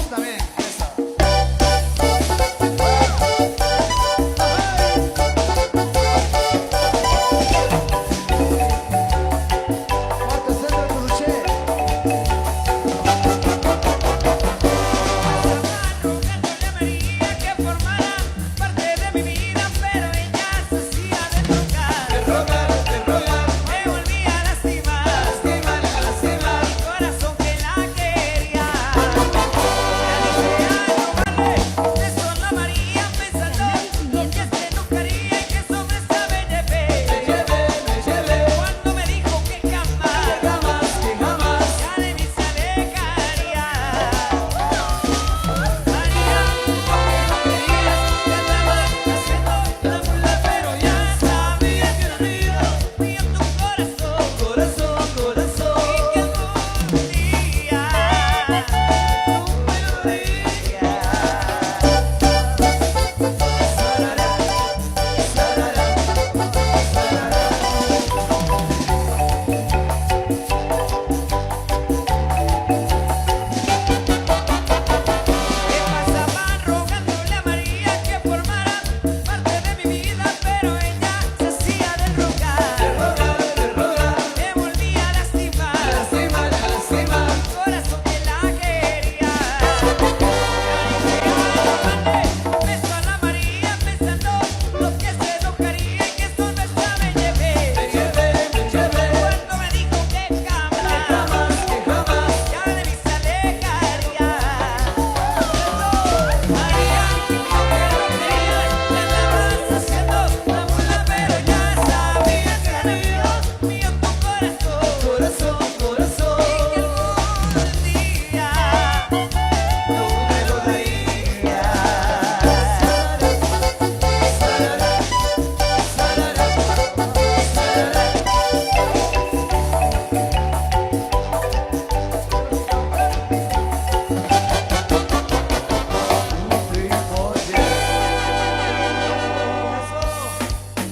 también. Eso. Cuarto centro de Curuché. Rogándole a María que formara parte de mi vida, pero ella se hacía de rogar. Me volvía a lastimar, mi corazón que la quería. Me dice a rogarle beso a la María, pensando lo que se enojaría y que sobre esta me llevé. Cuando me dijo que jamás, ya de mí se alejaría. María, aunque no querías, te andaba haciendo la mula, pero ya sabía que el río mío tu corazón, y que algún día tú me Me pasaban rogándole a María que formara parte de mi vida, pero ella se hacía de rogar. Me volvía a lastimar, mi corazón que la quería. Beso a la María, pensando lo que se enojaría y que sobre esta me llevé. Cuando me dijo que jamás, ya de mí se alejaría. María, aunque no querías, te andabas haciendo la mula, pero ya sabías que el río mío tu corazón, y que algún día tú me lo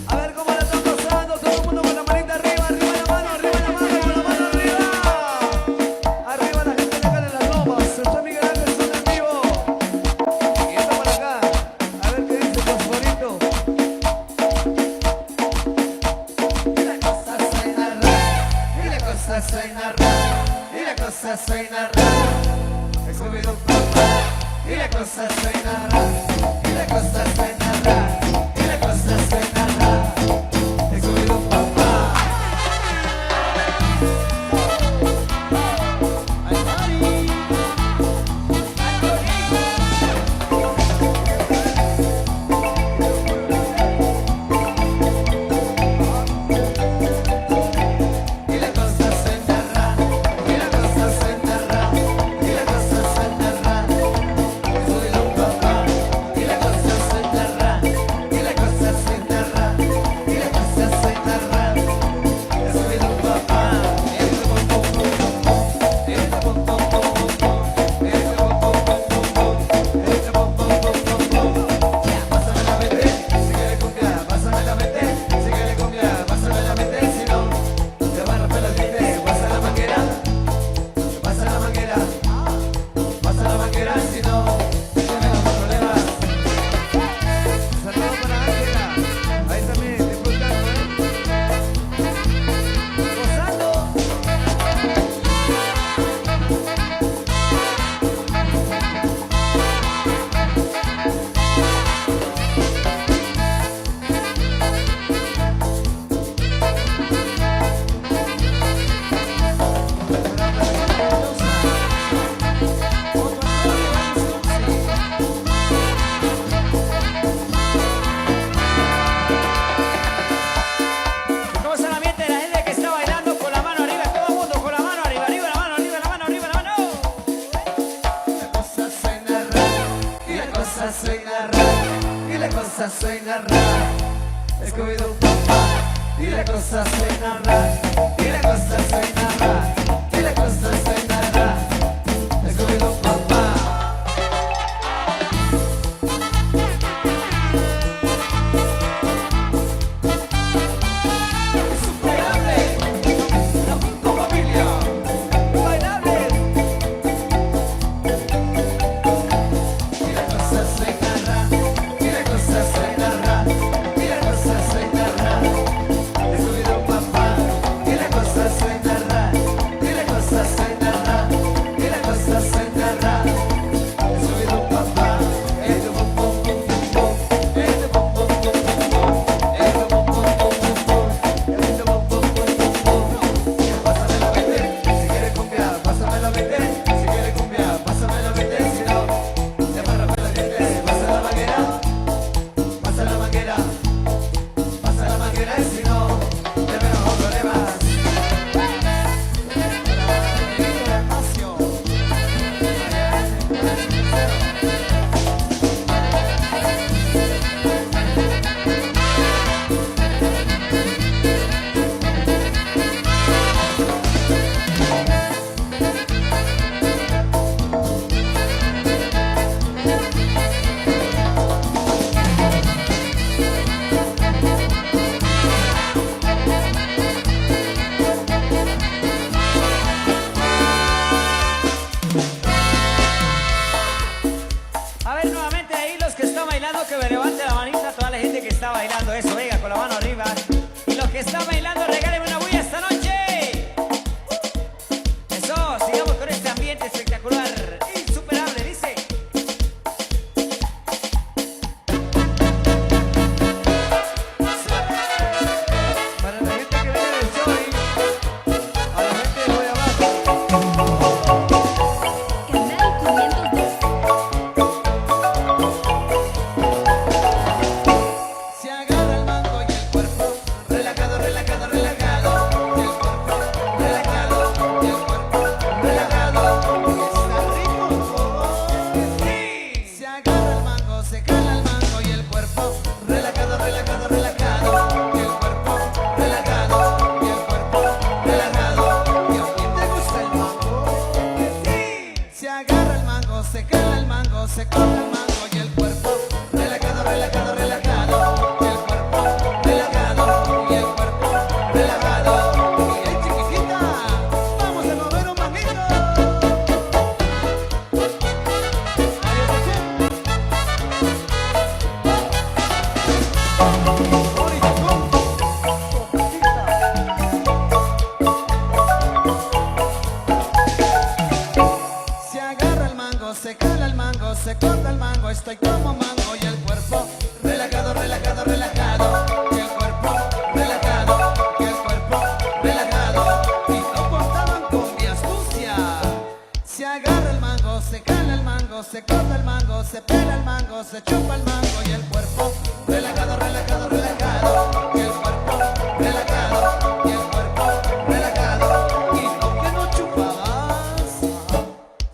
A ver cómo la están pasando, todo el mundo con la manita arriba, arriba la mano, arriba la mano, con la mano arriba. Arriba la gente de acá de las lomas, está Miguel Ángel en vivo. Y esto para acá, a ver qué dice Fosforito. Y la cosa suena rara, y la cosa suena rara, y la cosa suena rara. He subido un papá, y la cosa suena rara, y la cosa suena rara, y la cosa suena rara. He subido un papá. Ay, mami. Y la cosa suena rara, y la cosa suena rara, y la cosa suena rara. He subido un papá, y la cosa suena rara, y la cosa suena rara, y la cosa suena rara. He subido un papá. Este pom pom pom pom, este pom pom pom pom pom, este pom pom pom pom pom, este pom pom pom pom pom. Pásame la mente, si quieres cumbia, pásame la mente, si quieres cumbia, pásame la mente, si no te van a romper los dientes. Pasa la manguera, pasa la manguera, pasa la manguera, si no te menos problemas. Saludos para Ángela, ahí también disfrutando, gozando. ¿Cómo es el ambiente de la gente que está bailando con la mano arriba? Todo el mundo con la mano arriba, arriba la mano, arriba la mano, arriba la mano. La cosa suena rara, y la cosa suena rara, y la cosa suena rara. He comido un papá, y la cosa suena rara, y la cosa suena rara, y la cosa suena rara. He comido un papá. quiero que me levante la manita a toda la gente que está bailando eso. Venga, con la mano arriba. Y los que están bailando, regálenme una bulla esta noche. Eso, sigamos con este ambiente espectacular, insuperable, dice. Para la gente que viene del show y a la gente de Guayabato. Canal 502. Se agarra el mango y el cuerpo relajado, relajado, relajado. Y el cuerpo relajado, y el cuerpo relajado. Y está rico. Sí. Se agarra el mango, se jala el mango y el cuerpo relajado, relajado, relajado. Y el cuerpo relajado, y el cuerpo relajado. ¿Y a quién te gusta el mango? Sí. Se agarra el mango, se jala el mango, se corta el mango y el cuerpo relajado, relajado, relajado. Y el cuerpo relajado, y el cuerpo relajado. Y hey, chiquitita, vamos a mover un manguito. Se agarra el mango, se jala el mango, se corta el mango, estoy como mango y el cuerpo relajado, relajado, relajado. Y el cuerpo relajado, y el cuerpo relajado. Y no contaban con mi astucia. Se agarra el mango, se jala el mango, se corta el mango, se pela el mango, se chupa el mango y el cuerpo relajado, relajado, relajado. Y el cuerpo relajado, y el cuerpo relajado. Y no que no chupabas.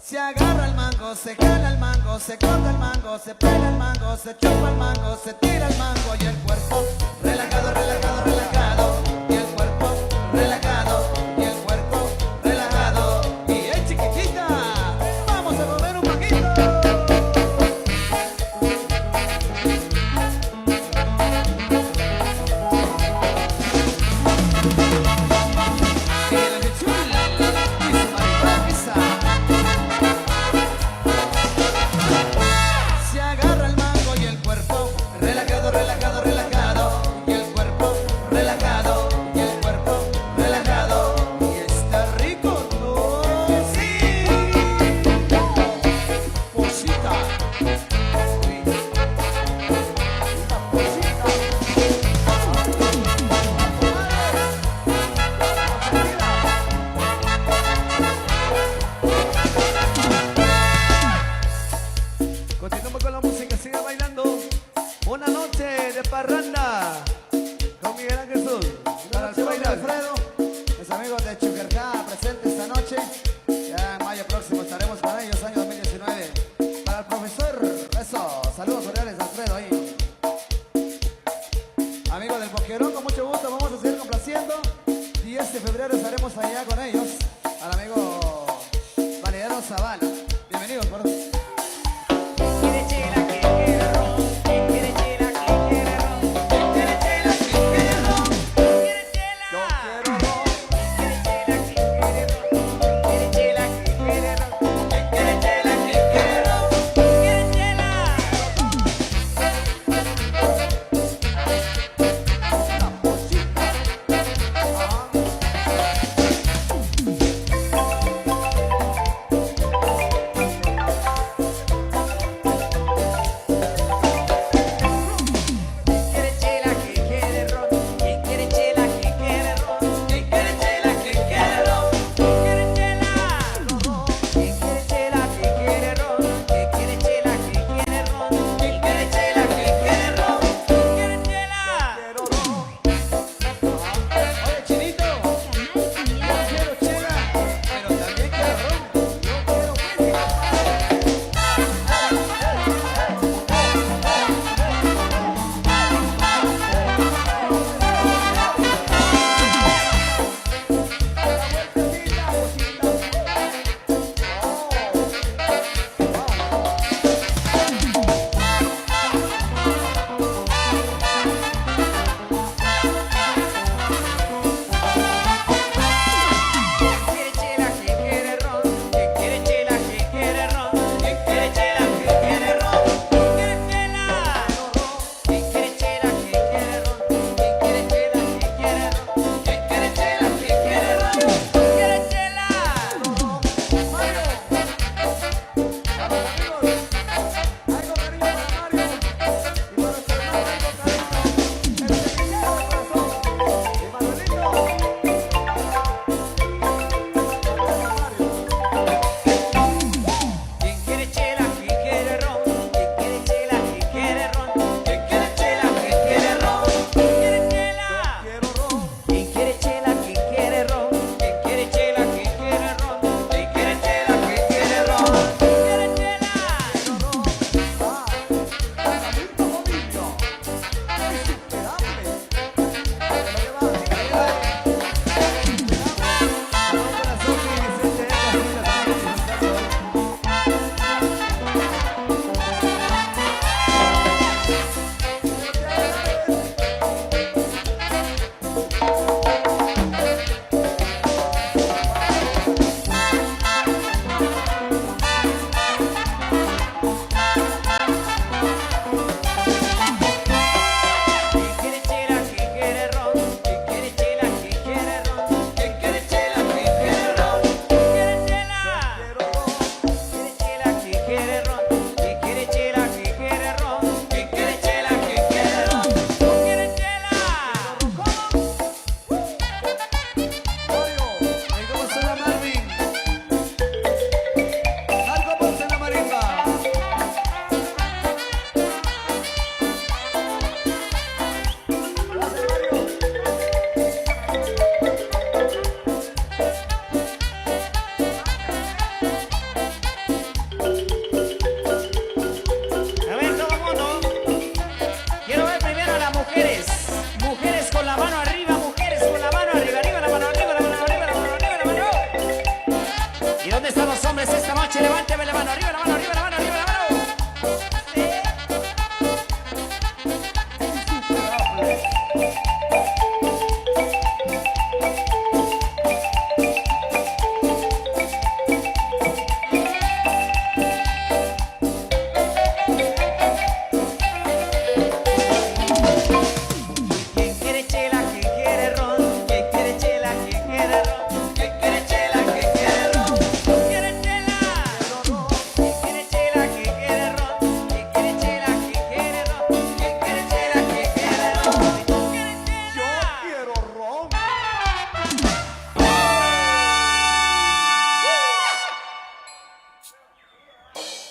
Se agarra el mango, se jala el mango, se corta el mango, se pela el mango, se chupa el mango, se tira el mango y el cuerpo relajado, relajado, relajado. Y el cuerpo relajado, y el cuerpo relajado. Y hey, chiquitita, vamos a mover un poquito. Y la que chula, y su mariposa. Se agarra el mango y el cuerpo relajado, relajado, relajado. Y el cuerpo relajado, y el cuerpo relajado. Y está rico, ¿no? Sí. Posita. Continuamos con la música, siga bailando. Una noche de parranda con Miguel Ángel Jesús. Para el señor Alfredo, los amigos de Chuquercá presentes esta noche. Ya en mayo próximo estaremos con ellos, año 2019. Para el profesor, eso, saludos cordiales Alfredo ahí. Amigos del Boquerón, con mucho gusto vamos a seguir complaciendo. 10 de febrero estaremos allá con ellos. Al amigo Valeriano Zavala. Bienvenidos, por favor. Quiere chela, que quiere ron. Quiere chela, que quiere ron. Quiere chela, que quiere ron. Quiere chela. Yo quiero ron. Quiere chela, que quiere ron. Quiere chela, que quiere ron. Quiere chela, que quiere ron. Quiere chela. La posita. Ah.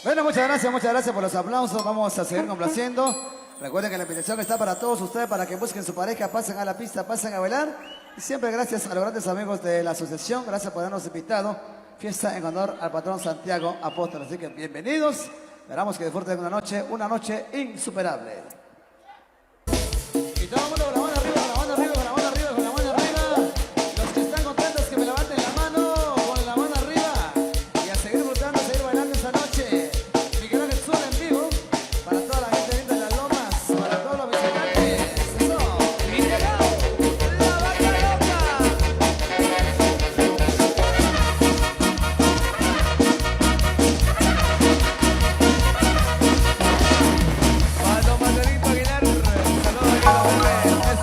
Bueno, muchas gracias por los aplausos. Vamos a seguir complaciendo. Recuerden que la invitación está para todos ustedes, para que busquen su pareja, pasen a la pista, pasen a bailar. Y siempre gracias a los grandes amigos de la asociación, gracias por habernos invitado. Fiesta en honor al patrón Santiago Apóstol. Así que bienvenidos. Esperamos que disfruten una noche insuperable. Y todo el mundo con la mano arriba, con la mano arriba, con la mano arriba, con la mano arriba. Los que están contentos que me levanten la mano, con la mano arriba. Y a seguir disfrutando, a seguir bailando esta noche. Miguel Ángel Sur en vivo, para toda la gente linda de las lomas, para todos los visitantes. Eso. Y llegó la vaca loca. Para don Manuelito Aguilar, saludos a los bebés.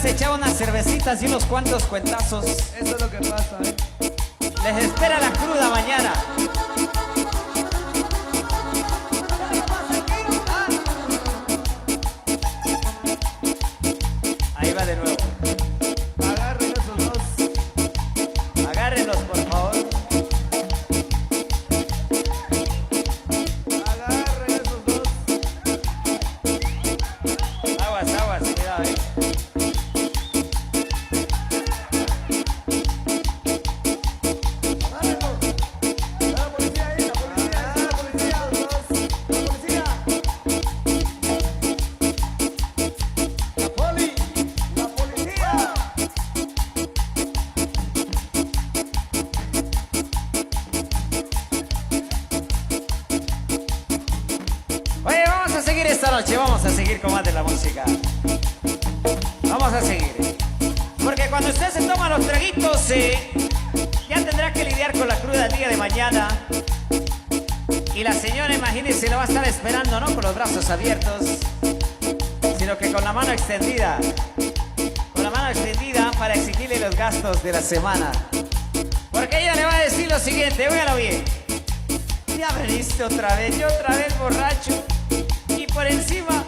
se echaba unas cervecitas y unos cuantos cuentazos. Eso es lo que pasa, ¿eh? Les espera la cruda mañana. Ahí va de nuevo. Agarren esos dos. Agárrenlos, por favor. Agarren esos dos. Aguas, aguas, cuidado, Agárrenlos. Está la policía ahí, la policía, está la policía, los dos. La policía. La poli. La policía. Oye, vamos a seguir esta noche, vamos a seguir con más de la música. Vamos a seguir. Porque cuando usted se toma los traguitos, ya tendrá que lidiar con la cruda el día de mañana. Y la señora, imagínese, lo va a estar esperando, no con los brazos abiertos, sino que con la mano extendida. Con la mano extendida para exigirle los gastos de la semana. Porque ella le va a decir lo siguiente, óigalo bien. Ya veniste otra vez, yo otra vez borracho. Y por encima,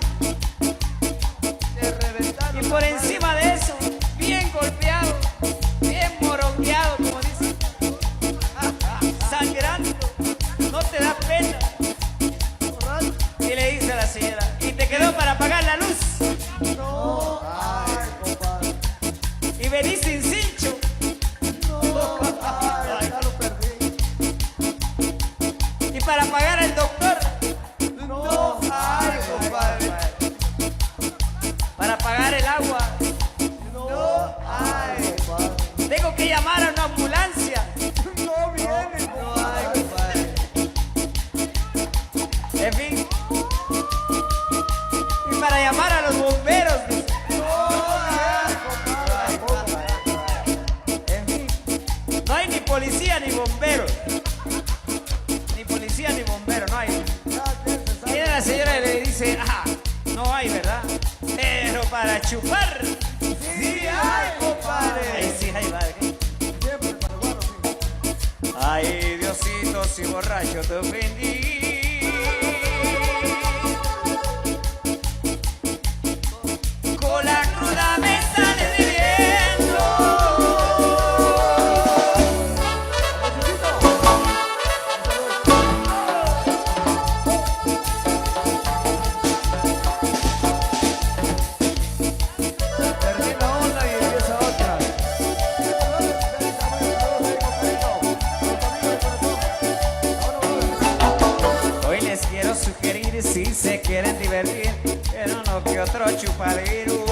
Se reventaron. y por encima de eso, bien golpeado, bien morongueado, como dicen. Sangrando, no te da pena. Y le dice a la señora, ¿y te quedó para pagar la luz? No. Ay, compadre. Y venís sin cincho. No. Ay, ya lo perdí. Y para pagar al doctor. No. Ay, compadre. Para pagar el agua. No. Ay, compadre. Tengo que llamar a una ambulancia. No viene. No, ay, compadre. En fin. Y para llamar a los bomberos. En fin. No hay ni policía ni bomberos. Ni policía ni bomberos, no hay. Y viene la señora y le dice, ajá, no hay, ¿verdad? Pero para chupar. Sí, ay, compadre. Ahí sí, ahí va. Siempre para el guaro, sí. Ay, Diosito, si borracho te ofendí. Con la cruda me sale viviendo. Perdí la onda y empieza otra. Hoy les quiero sugerir si se quieren divertir en uno que otro chupadero.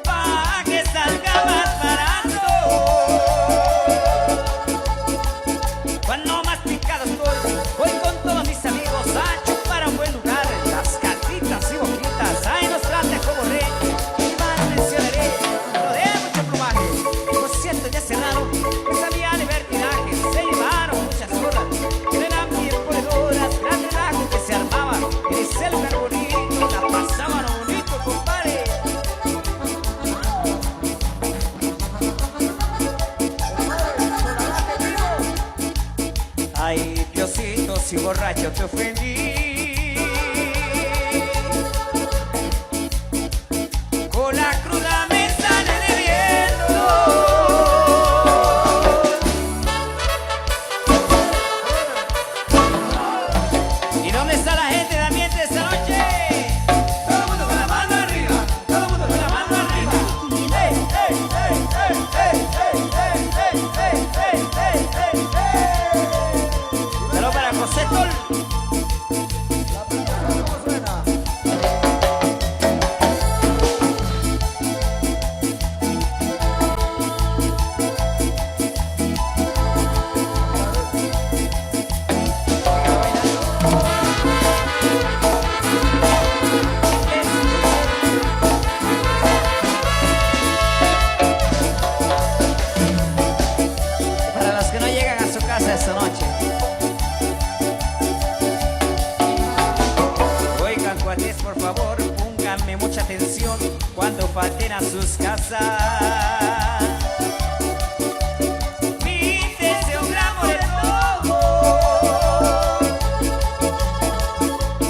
Pa' que salga más barato. Cuando más picado estoy, voy con todos mis amigos a chupar a un buen lugar. Las gatitas y boquitas, ahí nos trate como rey. Y más mencionaré, no de mucho plumaje. Por cierto, ya cerrado, pues había libertinaje. Se llevaron muchas horas, que eran bien ponedoras. Gran relajo que se armaba, en el lugar bonito, la pasaban bonito, compadre. Ay, Diosito, si borracho te ofendí. Con la cruda me sale debiendo. ¿Y dónde está la gente de ambiente esta noche? Todo el mundo con la mano arriba. Todo el mundo con la mano arriba. ¡Ey, ey, ey, ey, ey, ey, ey, ey, ey, ey, ey, ey! Saludos para José Tol. La presentación, ¿cómo suena? mucha atención cuando falten a sus casas. Mi deseo, un gramo de todo.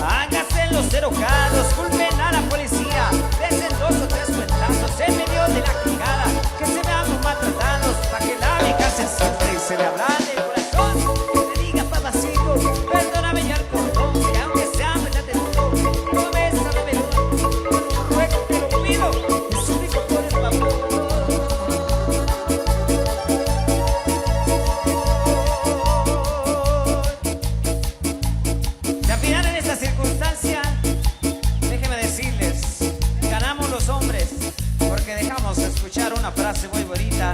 Háganse los cerocados, culpen a la policía, desen 2 o 3 cuentazos en medio de la quijada, que se veamos maltratados, para que la beca se siempre y se le ablande el corazón, que le diga papacito, perdóname ya el cordón, que aunque sea métate duro, no me sabe mejor, ruego te lo pido, te suplico por el favor. Y al final en esta circunstancia, déjenme decirles, ganamos los hombres porque dejamos de escuchar una frase muy bonita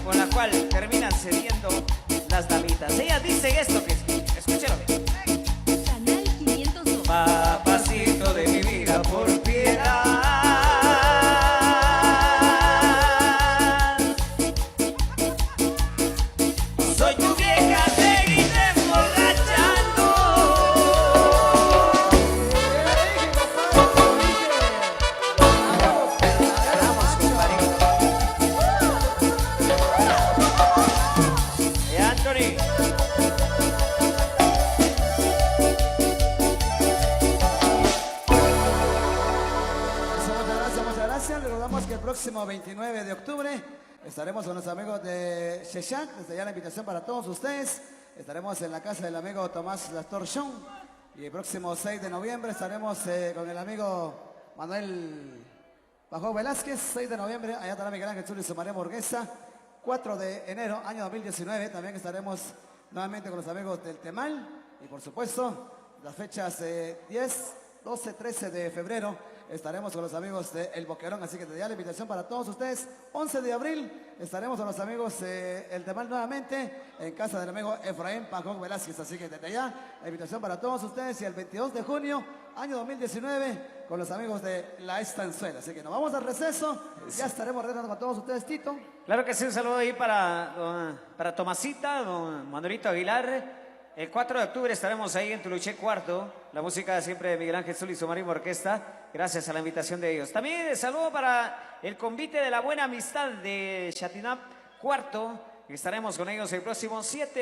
con la cual terminan cediendo las damitas. Ellas dicen esto que escúchelo bien. Canal 502. Papacito de mi vida, por piedad. Soy tu vieja, seguiré emborrachando. Vamos, compadrito. Anthony. Muchas gracias. Le recordamos que el próximo 29 de octubre estaremos con los amigos de Sheshak. Desde ya la invitación para todos ustedes. Estaremos en la casa del amigo Tomás Lastorchón. Y el próximo 6 de noviembre estaremos con el amigo Manuel Bajo Velázquez. 6 de noviembre, allá estará Miguel Ángel Zuli y su María Morguesa. 4 de enero, año 2019, también estaremos nuevamente con los amigos del Temal. Y por supuesto, las fechas 10, 12, 13 de febrero estaremos con los amigos de El Boquerón. Así que desde ya la invitación para todos ustedes. 11 de abril estaremos con los amigos El Temal nuevamente en casa del amigo Efraín Pajón Velázquez. Así que desde ya la invitación para todos ustedes. Y el 22 de junio, año 2019, con los amigos de La Estanzuela. Así que nos vamos al receso. Ya estaremos regresando con todos ustedes, Tito. Claro que sí, un saludo ahí para Tomasita, don Manuelito Aguilar. El 4 de octubre estaremos ahí en Tuluché Cuarto, la música siempre de Miguel Ángel Zuli y su María Orquesta, gracias a la invitación de ellos. También el saludo para el convite de la buena amistad de Chatinap Cuarto, estaremos con ellos el próximo 7